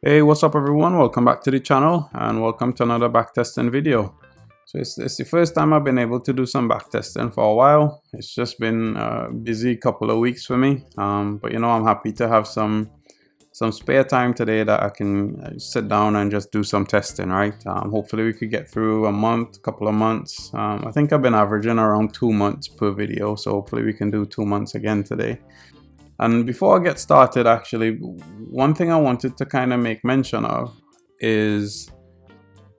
Hey, what's up everyone? Welcome back to the channel and welcome to another backtesting video. So it's the first time I've been able to do some backtesting for a while. It's just been a busy couple of weeks for me, but you know, I'm happy to have some spare time today that I can sit down and just do some testing, right? Hopefully we could get through a month, couple of months. I think I've been averaging around 2 months per video, so hopefully we can do 2 months again today. And before I get started, actually, one thing I wanted to kind of make mention of is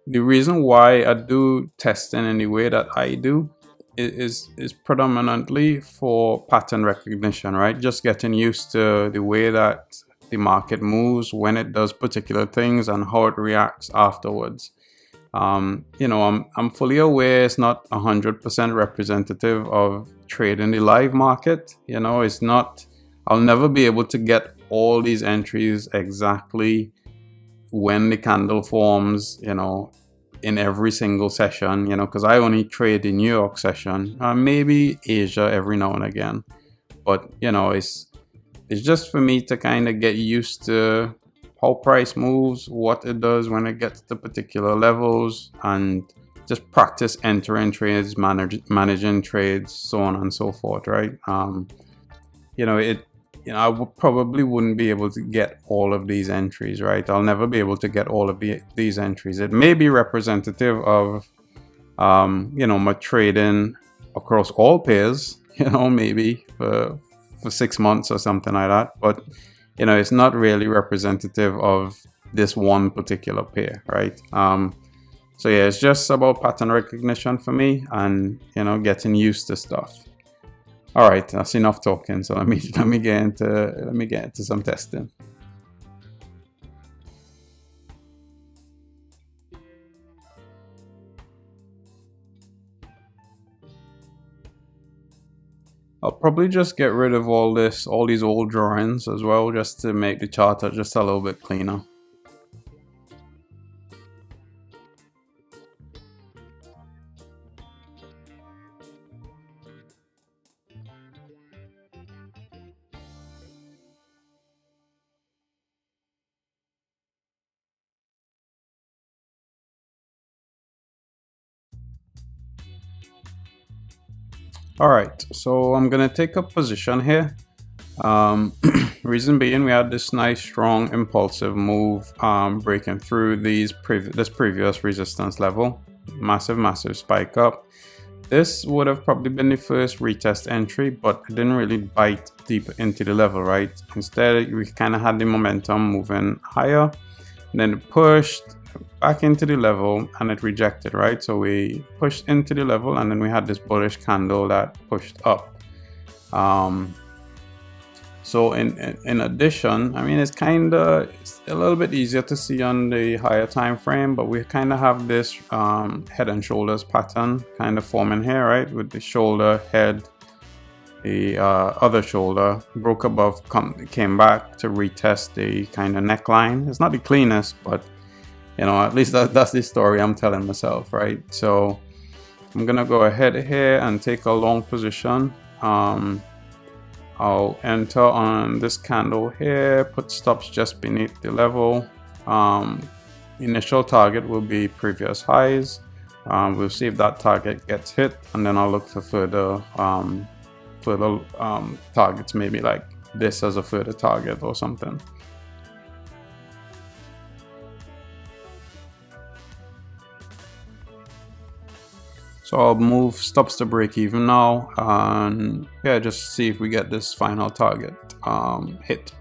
the reason why I do testing in the way that I do is predominantly for pattern recognition, right? Just getting used to the way that the market moves, when it does particular things, and how it reacts afterwards. You know, I'm fully aware it's not 100% representative of trading the live market. You know, it's not. I'll never be able to get all these entries exactly when the candle forms, you know, in every single session, you know, because I only trade the New York session, maybe Asia every now and again. But, you know, it's just for me to kind of get used to how price moves, what it does when it gets to particular levels, and just practice entering trades, managing trades, so on and so forth, right? You know, I probably wouldn't be able to get all of these entries, right? I'll never be able to get all of these entries. It may be representative of, you know, my trading across all pairs, you know, maybe for 6 months or something like that. But, you know, it's not really representative of this one particular pair, right? So yeah, it's just about pattern recognition for me and, you know, getting used to stuff. All right, that's enough talking. So let me get into some testing. I'll probably just get rid of all these old drawings as well, just to make the chart just a little bit cleaner. All right, so I'm gonna take a position here. Reason being, we had this nice, strong, impulsive move, breaking through this previous resistance level. Massive spike up. This would have probably been the first retest entry, but it didn't really bite deep into the level, right? Instead, we kind of had the momentum moving higher, and then it pushed back into the level and it rejected, right? So we pushed into the level and then we had this bullish candle that pushed up. So in addition, I mean, it's a little bit easier to see on the higher time frame, but we kind of have this head and shoulders pattern kind of forming here, right? With the shoulder, head, the other shoulder, broke above, came back to retest the kind of neckline. It's not the cleanest, but you know, at least that's the story I'm telling myself, right? So I'm gonna go ahead here and take a long position. I'll enter on this candle here, put stops just beneath the level. Initial target will be previous highs. We'll see if that target gets hit, and then I'll look for further targets, maybe like this as a further target or something. So I'll move stops to break even now, and yeah, just see if we get this final target hit.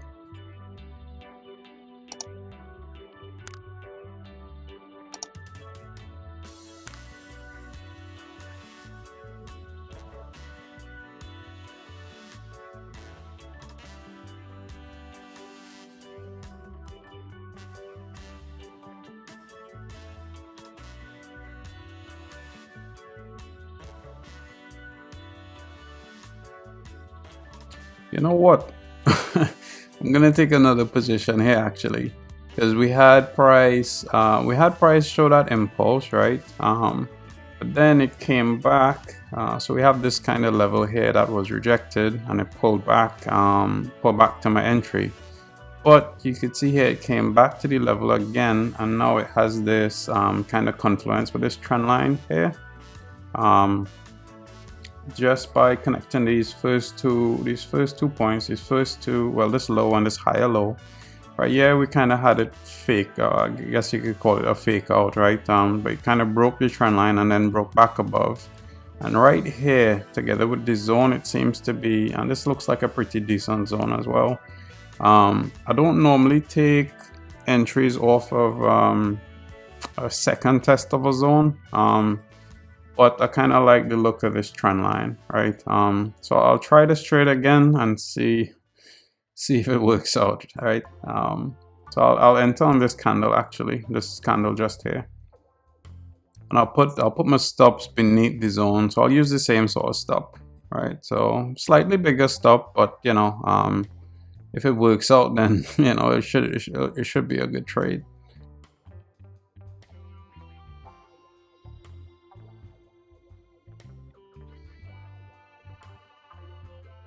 You know what? I'm gonna take another position here actually, because we had price show that impulse, right? But then it came back. So we have this kind of level here that was rejected, and it pulled back to my entry. but you could see here it came back to the level again, and now it has this kind of confluence with this trend line here. Just by connecting these first two points, well, this low and this higher low right here, we kind of had it fake. I guess you could call it a fake out, right? But it kind of broke the trend line and then broke back above. And right here, together with this zone, it seems to be, and this looks like a pretty decent zone as well. I don't normally take entries off of a second test of a zone, but I kind of like the look of this trend line, right? So I'll try this trade again and see if it works out, right? So I'll enter on this candle, actually, this candle just here, and I'll put my stops beneath the zone. So I'll use the same sort of stop, right? So slightly bigger stop, but you know, if it works out, then you know it should be a good trade.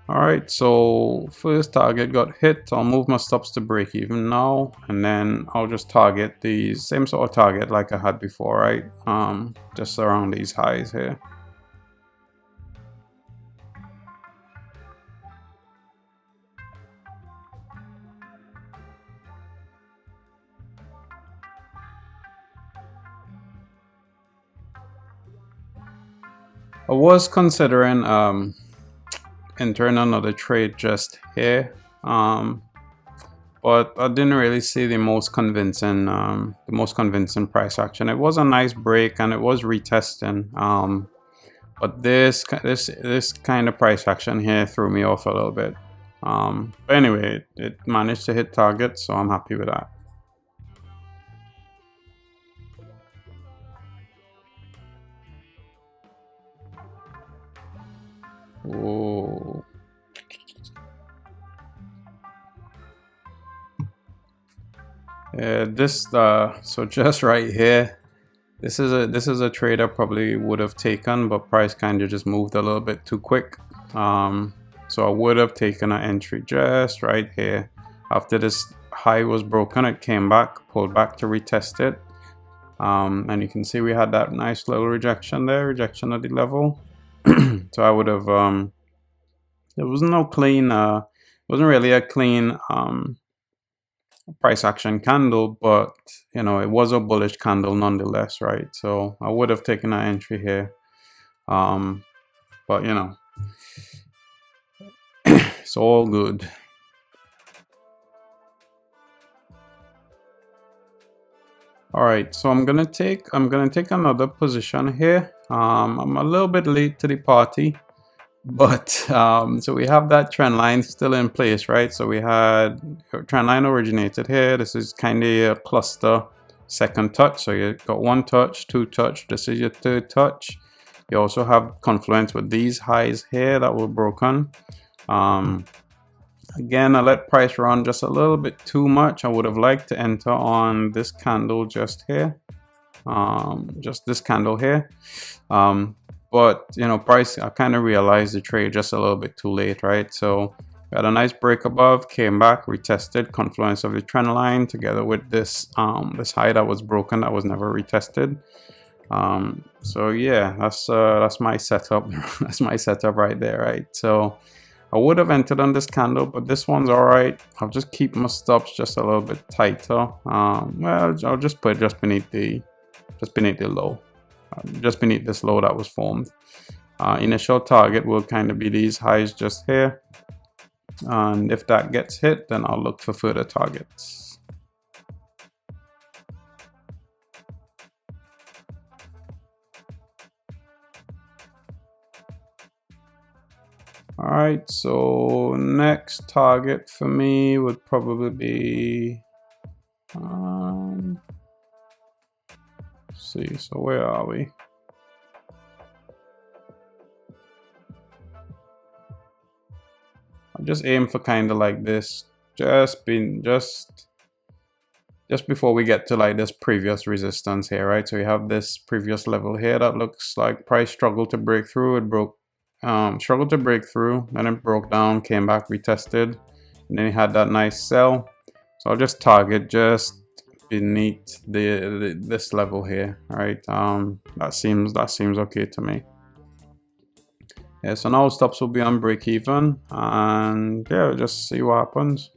Alright, so first target got hit. I'll move my stops to break even now, and then I'll just target the same sort of target like I had before, right? Just around these highs here. I was considering entering another trade just here, but I didn't really see the most convincing price action. It was a nice break and it was retesting, but this kind of price action here threw me off a little bit. But anyway, it managed to hit target, so I'm happy with that. Whoa. So just right here, this is a trade I probably would have taken, but price kind of just moved a little bit too quick. So I would have taken an entry just right here. After this high was broken, it came back, pulled back to retest it, and you can see we had that nice little rejection there, rejection at the level. So I would have, there was no clean, wasn't really a clean price action candle, but you know, it was a bullish candle nonetheless, right? So I would have taken an entry here, but you know, it's all good. All right, so I'm gonna take another position here. I'm a little bit late to the party, but so we have that trend line still in place, right? So we had trend line originated here. This is kind of a cluster second touch. So you got one touch, two touch. This is your third touch. You also have confluence with these highs here that were broken. Again, I let price run just a little bit too much. I would have liked to enter on this candle just here, just this candle here. But you know, price, I kind of realized the trade just a little bit too late, right? So we had a nice break above, came back, retested, confluence of the trend line together with this this high that was broken, that was never retested. So yeah, that's my setup. That's my setup right there, right? So I would have entered on this candle, but this one's all right. I'll just keep my stops just a little bit tighter. Well, I'll just put just beneath the low, just beneath this low that was formed. Initial target will kind of be these highs just here, and if that gets hit, then I'll look for further targets. All right, so next target for me would probably be, let's see, so where are we? I'll just aim for kind of like this, just before we get to like this previous resistance here, right? So we have this previous level here that looks like price struggled to break through. It broke. Struggled to break through, then it broke down, came back, retested, and then it had that nice sell. So I'll just target just beneath this level here, right? That seems okay to me. Yeah, so now stops will be on break even, and yeah, just see what happens.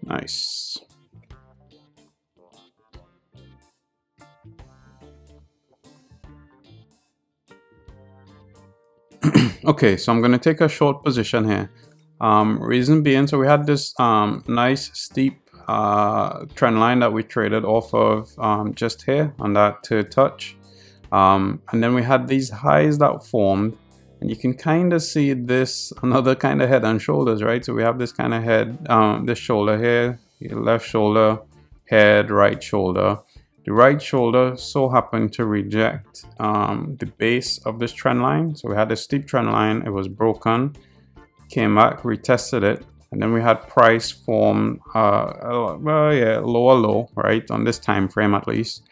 Nice. Okay, so I'm gonna take a short position here. Reason being, so we had this nice steep trend line that we traded off of just here on that third touch, and then we had these highs that formed, and you can kind of see this another kind of head and shoulders, right? So we have this kind of head, this shoulder here, left shoulder, head, right shoulder. The right shoulder so happened to reject the base of this trend line. So we had a steep trend line, it was broken, came back, retested it, and then we had price form well, yeah, lower low, right? On this time frame at least.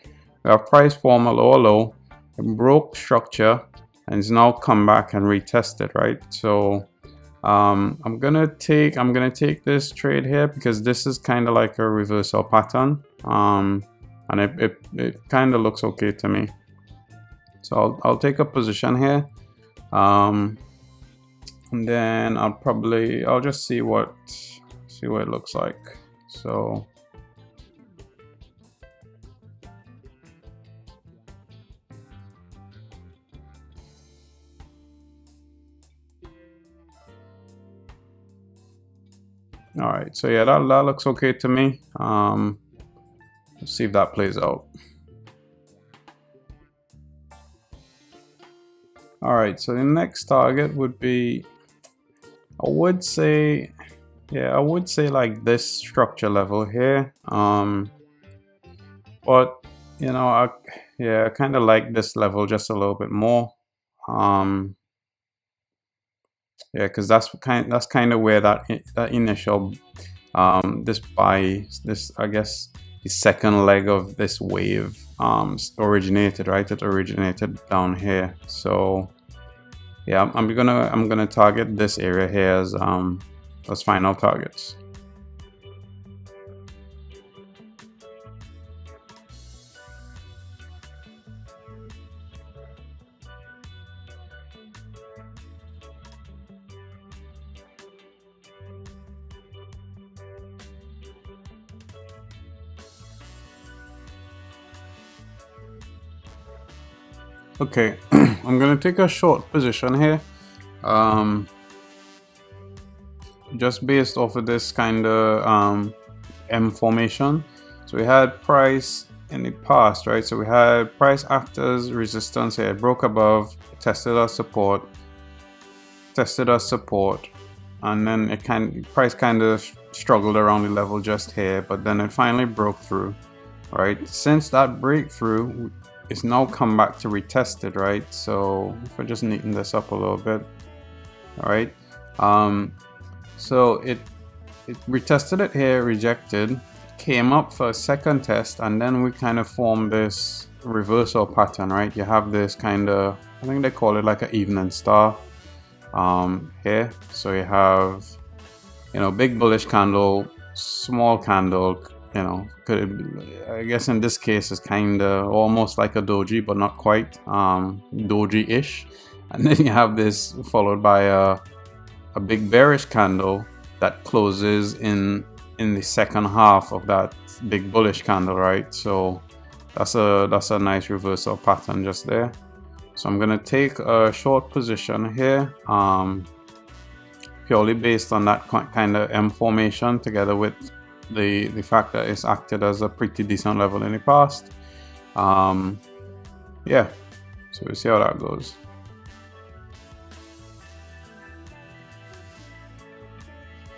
We have price form a lower low, it broke structure, and it's now come back and retested, right? So I'm gonna take this trade here because this is kind of like a reversal pattern. And it kind of looks okay to me. So I'll take a position here, and then I'll just see what it looks like. So all right, so yeah, that looks okay to me. Let's see if that plays out. All right, so the next target would be, I would say like this structure level here. But you know, I kind of like this level just a little bit more. Yeah, because that's kind of where that initial this I guess the second leg of this wave originated, right? It originated down here. So yeah, I'm gonna target this area here as final targets. Okay, I'm gonna take a short position here, just based off of this kind of M formation. So we had price in the past, right? So we had price acts as resistance here, broke above, tested our support, and then price kind of struggled around the level just here, but then it finally broke through, right? Since that breakthrough, it's now come back to retest it, right? So if I just neaten this up a little bit, all right. So it retested it here, rejected, came up for a second test, and then we kind of formed this reversal pattern, right? You have this kind of, I think they call it like an evening star here. So you have, you know, big bullish candle, small candle, you know, I guess in this case it's kind of almost like a doji, but not quite, doji-ish. And then you have this followed by a big bearish candle that closes in the second half of that big bullish candle, right? So that's a nice reversal pattern just there. So I'm gonna take a short position here, purely based on that kind of M formation, together with the fact that it's acted as a pretty decent level in the past. Yeah, so we'll see how that goes.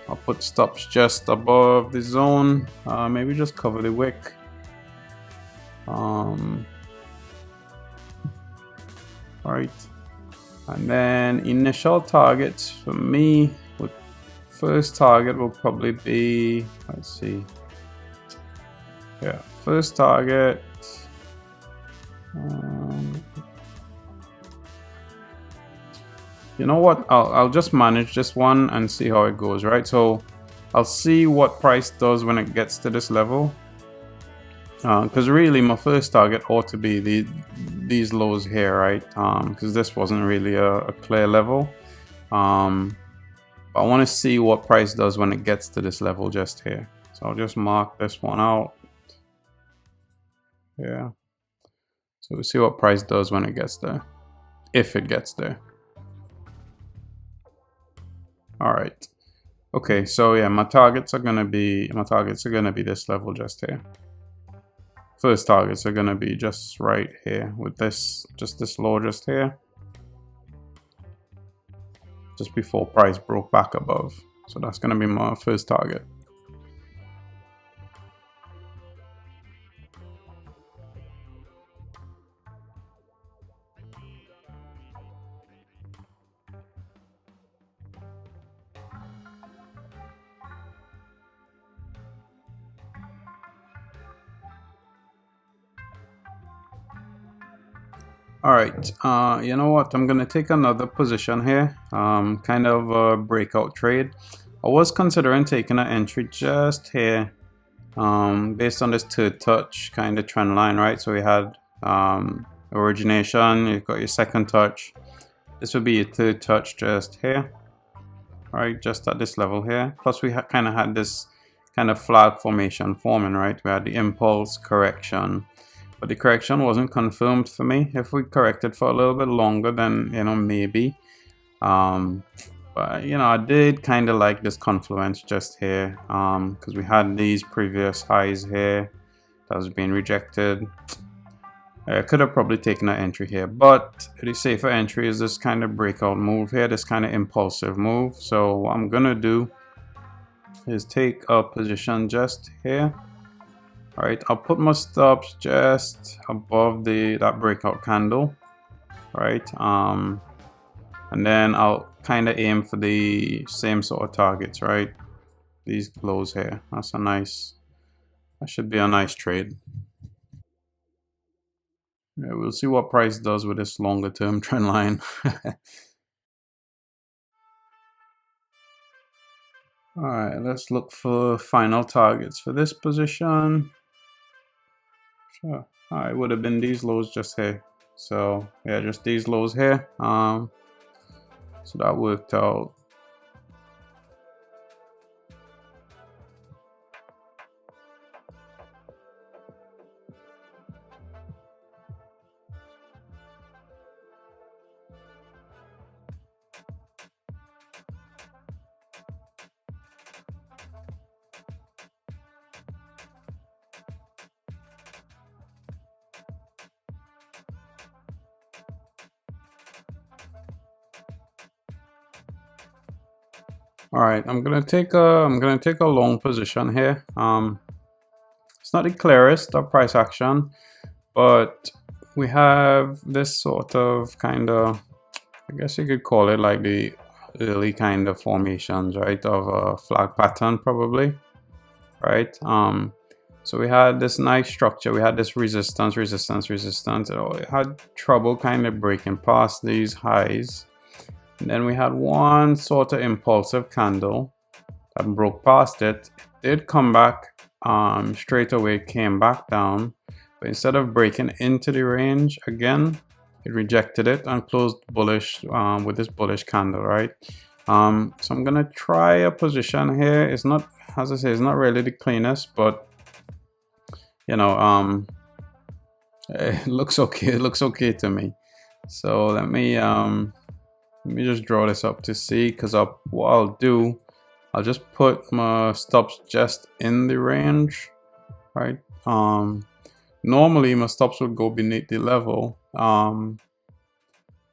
I'll put stops just above the zone, maybe just cover the wick. Right, and then initial targets for me would first target will probably be, let's see, yeah, first target, you know what, I'll just manage this one and see how it goes, right? So I'll see what price does when it gets to this level, because really my first target ought to be these lows here, right? Because this wasn't really a clear level. But I want to see what price does when it gets to this level just here. So I'll just mark this one out. Yeah. So we'll see what price does when it gets there, if it gets there. All right. Okay, so yeah, my targets are gonna be this level just here. First targets are gonna be just right here with this, just this low just here, just before price broke back above. So that's gonna be my first target. All right, you know what? I'm gonna take another position here, kind of a breakout trade. I was considering taking an entry just here, based on this third touch kind of trend line, right? So we had origination, you've got your second touch. This would be your third touch just here, right? Just at this level here. Plus we kind of had this kind of flag formation forming, right? We had the impulse correction. But the correction wasn't confirmed for me. If we corrected for a little bit longer, then, you know, maybe. But, you know, I did kind of like this confluence just here, because we had these previous highs here that was being rejected. I could have probably taken an entry here, but the safer entry is this kind of breakout move here, this kind of impulsive move. So what I'm gonna do is take a position just here. All right, I'll put my stops just above that breakout candle, right? And then I'll kind of aim for the same sort of targets, right? These lows here. That should be a nice trade. Yeah, we'll see what price does with this longer term trend line. All right, let's look for final targets for this position. Sure. It would have been these lows just here. So yeah, just these lows here. So that worked out. All right, I'm gonna take a long position here. It's not the clearest of price action, but we have this sort of kind of, I guess you could call it like the early kind of formations, right, of a flag pattern probably, right? So we had this nice structure, we had this resistance. It had trouble kind of breaking past these highs. And then we had one sort of impulsive candle that broke past it. It did come back straight away, came back down, but instead of breaking into the range again, it rejected it and closed bullish with this bullish candle, right? So I'm gonna try a position here. It's not, as I say, it's not really the cleanest, but you know, it looks okay. It looks okay to me. So let me just draw this up to see, because what I'll do, I'll just put my stops just in the range, right? Normally my stops would go beneath the level,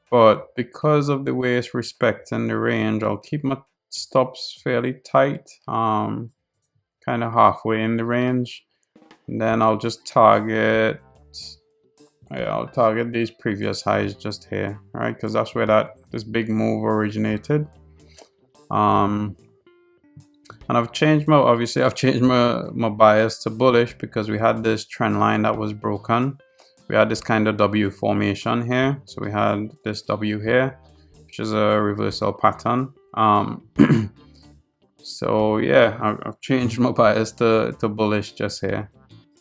but because of the way it's respecting the range, I'll keep my stops fairly tight, kind of halfway in the range, and then I'll just target. I'll target these previous highs just here, right? Because that's where this big move originated. And I've changed my bias to bullish because we had this trend line that was broken. We had this kind of W formation here. So we had this W here, which is a reversal pattern. So yeah, I've changed my bias to bullish just here.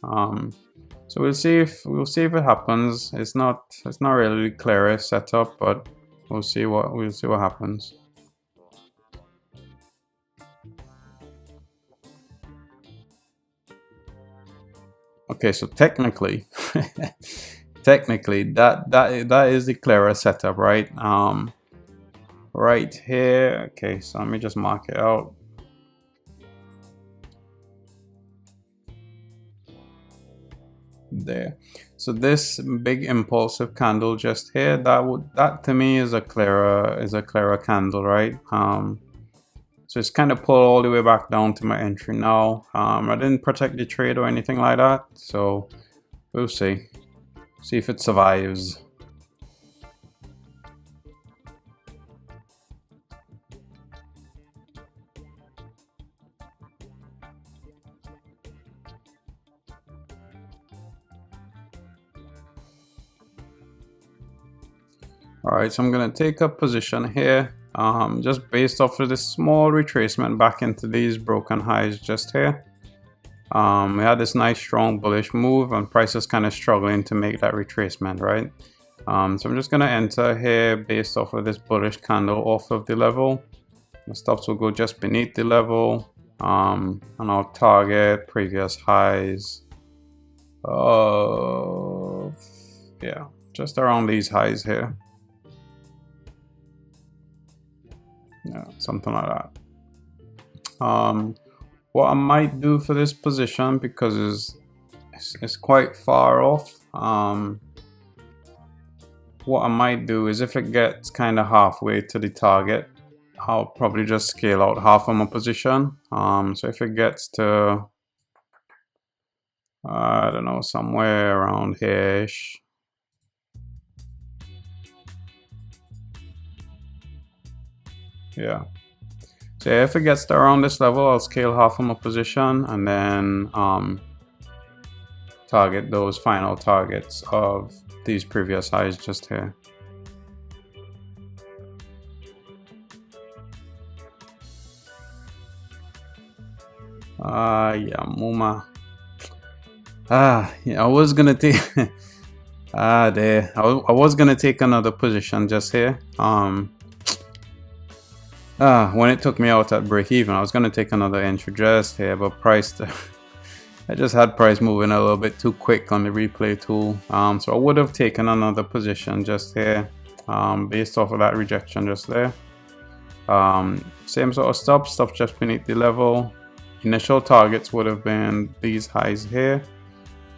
So we'll see if it happens. It's not really the clearest setup, but we'll see what happens. Okay, so technically that is the clearer setup, right? Right here. Okay, so let me just mark it out. There. So this big impulsive candle just here, that to me is a clearer candle, right? So it's kind of pulled all the way back down to my entry now. I didn't protect the trade or anything like that, so we'll see if it survives. All right, so I'm gonna take a position here, just based off of this small retracement back into these broken highs just here. We had this nice strong bullish move and price is kind of struggling to make that retracement, right? So I'm just gonna enter here based off of this bullish candle off of the level. The stops will go just beneath the level, and I'll target previous highs of, yeah, just around these highs here. Yeah, something like that. What I might do for this position, because it's quite far off, what I might do is if it gets kind of halfway to the target, I'll probably just scale out half of my position. So if it gets to, I don't know, somewhere around here-ish, yeah. So if it gets to around this level, I'll scale half of my position and then target those final targets of these previous highs just here. Yeah, Muma. Yeah, I was gonna take there. I was gonna take another position just here. When it took me out at break even, I was gonna take another entry just here, but price I just had price moving a little bit too quick on the replay tool. So I would have taken another position just here, based off of that rejection just there. Same sort of stuff just beneath the level. Initial targets would have been these highs here,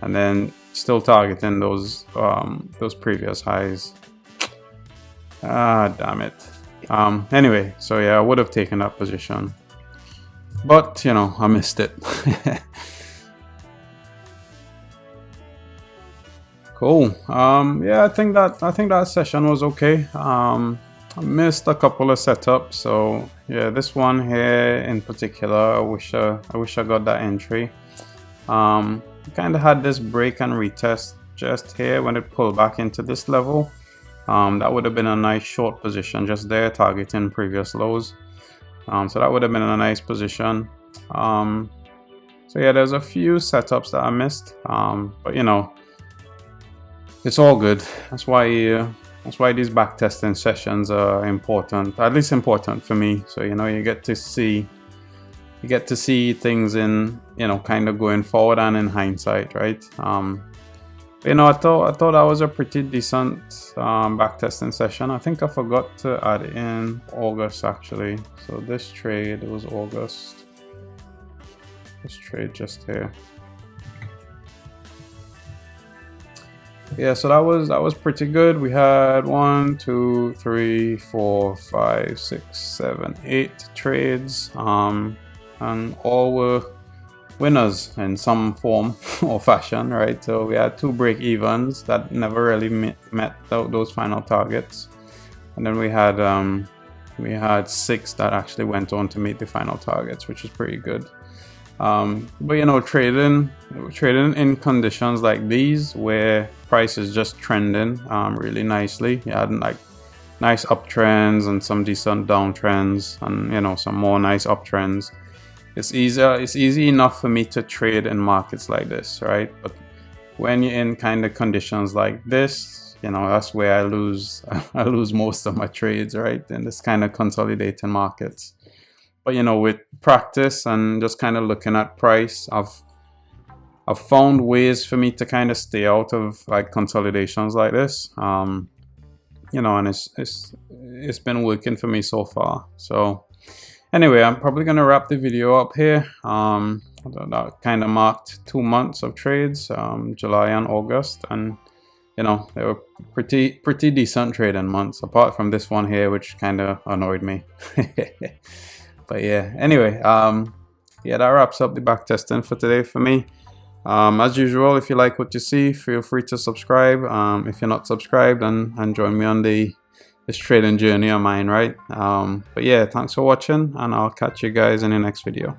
and then still targeting those previous highs. Damn it. Anyway, so yeah, I would have taken that position, but you know, I missed it. Cool. Yeah, I think that session was okay. I missed a couple of setups, so yeah, this one here in particular, I wish I got that entry. Kind of had this break and retest just here when it pulled back into this level. That would have been a nice short position just there, targeting previous lows. So that would have been a nice position. So yeah, there's a few setups that I missed, but you know, it's all good. That's why these backtesting sessions are important, at least important for me. So you know, you get to see things in, you know, kind of going forward and in hindsight, right? You know, I thought that was a pretty decent backtesting session. I think I forgot to add in August actually. So this trade was August. This trade just here. Yeah, so that was pretty good. We had 1, 2, 3, 4, 5, 6, 7, 8 trades, and all were winners in some form or fashion, right? So we had 2 break evens that never really met those final targets, and then we had we had 6 that actually went on to meet the final targets, which is pretty good. But you know, trading in conditions like these where price is just trending really nicely, you had like nice uptrends and some decent downtrends, and you know, some more nice uptrends. It's easy enough for me to trade in markets like this, right? But when you're in kind of conditions like this, you know, that's where I lose most of my trades, right? In this kind of consolidating markets. But you know, with practice and just kind of looking at price, I've found ways for me to kind of stay out of like consolidations like this. You know, and it's been working for me so far. So anyway, I'm probably gonna wrap the video up here. That kind of marked 2 months of trades, July and August, and you know, they were pretty decent trading months, apart from this one here, which kind of annoyed me. But yeah, anyway, yeah, that wraps up the backtesting for today for me. As usual, if you like what you see, feel free to subscribe. If you're not subscribed, and join me on this trading journey of mine, right? But yeah, thanks for watching, and I'll catch you guys in the next video.